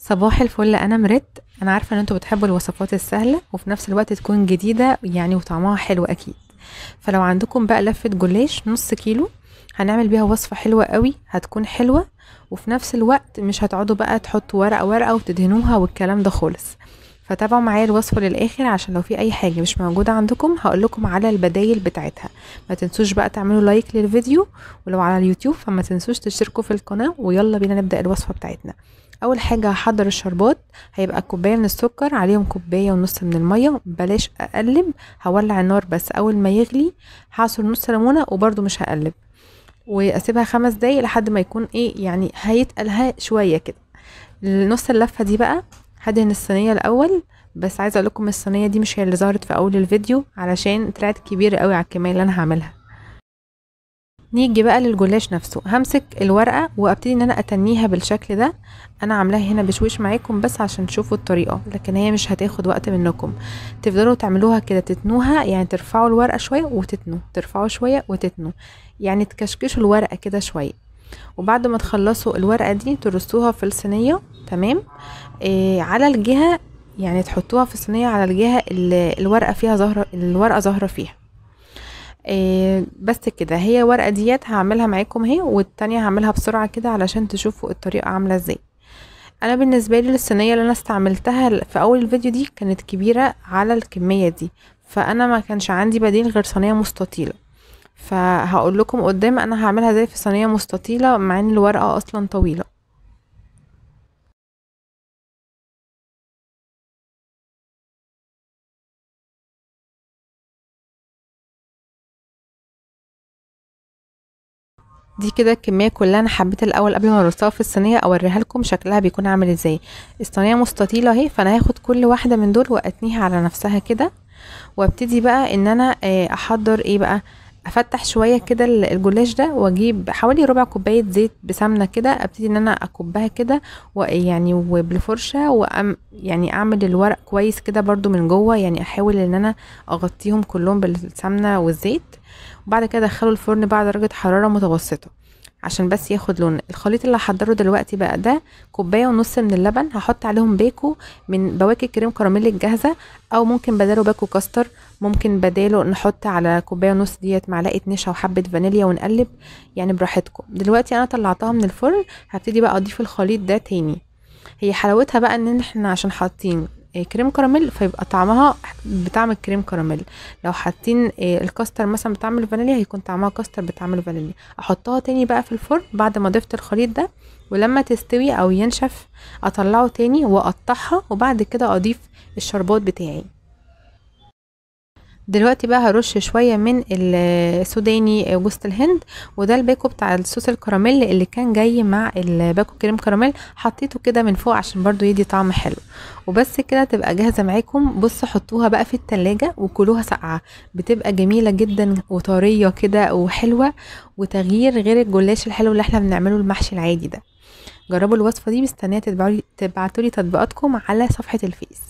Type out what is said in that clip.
صباح الفل، انا مريت. انا عارفه ان انتوا بتحبوا الوصفات السهله وفي نفس الوقت تكون جديده يعني وطعمها حلو اكيد. فلو عندكم بقى لفه جلاش نص كيلو، هنعمل بيها وصفه حلوه قوي، هتكون حلوه وفي نفس الوقت مش هتقعدوا بقى تحطوا ورقه ورقه وتدهنوها والكلام ده خالص. فتابعوا معايا الوصفه للاخر عشان لو في اي حاجه مش موجوده عندكم هقول لكم على البدايل بتاعتها. ما تنسوش بقى تعملوا لايك للفيديو، ولو على اليوتيوب فما تنسوش تشتركوا في القناه. ويلا بينا نبدا الوصفه بتاعتنا. اول حاجه هحضر الشربات. هيبقى كوبايه من السكر عليهم كوبايه ونص من الميه، بلاش اقلب. هولع النار بس اول ما يغلي هعصر نص ليمونه وبرده مش هقلب، واسيبها 5 دقايق لحد ما يكون ايه يعني هيتقلها شويه كده. نص اللفه دي بقى هدهن الصينيه الاول. بس عايزه اقول لكم الصينيه دي مش هي اللي ظهرت في اول الفيديو علشان طلعت كبيره قوي على الكميه اللي انا هعملها. نيجي بقى للجلاش نفسه. همسك الورقه وابتدي ان انا اتنيها بالشكل ده. انا عاملاها هنا بشويش معاكم بس عشان تشوفوا الطريقه، لكن هي مش هتاخد وقت منكم. تفضلوا تعملوها كده، تتنوها يعني ترفعوا الورقه شويه وتتنوا، ترفعوا شويه وتتنوا، يعني تكشكشوا الورقه كده شويه. وبعد ما تخلصوا الورقه دي ترصوها في الصينيه. تمام. على الجهه، يعني تحطوها في الصينيه على الجهه اللي الورقه فيها ظاهره، الورقه ظاهره فيها. بس كده. هي ورقة ديت هعملها معاكم اهي، والتانية هعملها بسرعة كده علشان تشوفوا الطريقة عاملة ازاي. انا بالنسبة لي الصينية اللي انا استعملتها في اول الفيديو دي كانت كبيرة على الكمية دي، فانا ما كانش عندي بديل غير صينية مستطيلة. فهقول لكم قدام انا هعملها زي في صينية مستطيلة مع ان الورقة اصلا طويلة. دي كده الكميه كلها. انا حبيت الاول قبل ما ارصها في الصينيه اوريها لكم شكلها بيكون عامل ازاي. الصينيه مستطيله اهي، فانا هاخد كل واحده من دول واتنيها على نفسها كده. وابتدي بقى ان انا احضر ايه بقى. افتح شويه كده الجلاش ده واجيب حوالي ربع كوبايه زيت بسمنه كده، ابتدي ان انا اكبها كده ويعني وبالفرشه يعني اعمل الورق كويس كده برضو من جوه، يعني احاول ان انا اغطيهم كلهم بالسمنه والزيت. وبعد كده ادخله الفرن بعد درجه حراره متوسطه عشان بس ياخد لون. الخليط اللي هحضره دلوقتي بقى ده كوبايه ونص من اللبن، هحط عليهم باكو من بواكي كريم كراميل الجاهزه، او ممكن بداله باكو كاستر. ممكن بداله نحط على كوبايه ونص ديت معلقه نشا وحبه فانيليا ونقلب، يعني براحتكم. دلوقتي انا طلعتها من الفرن، هبتدي بقى اضيف الخليط ده تاني. هي حلاوتها بقى ان احنا عشان حاطين كريم كراميل فيبقى طعمها بطعم الكريم كراميل. لو حاطين الكاستر مثلا بطعم الفانيليا هيكون طعمها كاستر بطعم الفانيليا. احطها تاني بقى في الفرن بعد ما ضفت الخليط ده، ولما تستوي او ينشف اطلعه تاني واقطعها، وبعد كده اضيف الشربات بتاعي. دلوقتي بقى هرش شوية من السوداني جوز الهند، وده الباكو بتاع الصوص الكراميل اللي كان جاي مع الباكو كريم كراميل، حطيته كده من فوق عشان برضو يدي طعم حلو. وبس كده تبقى جاهزة معاكم. بصوا حطوها بقى في التلاجة وكلوها ساقعة، بتبقى جميلة جدا وطرية كده وحلوة، وتغيير غير الجلاش الحلو اللي احنا بنعمله المحشي العادي ده. جربوا الوصفة دي، مستنية تبعتولي تطبيقاتكم على صفحة الفيس.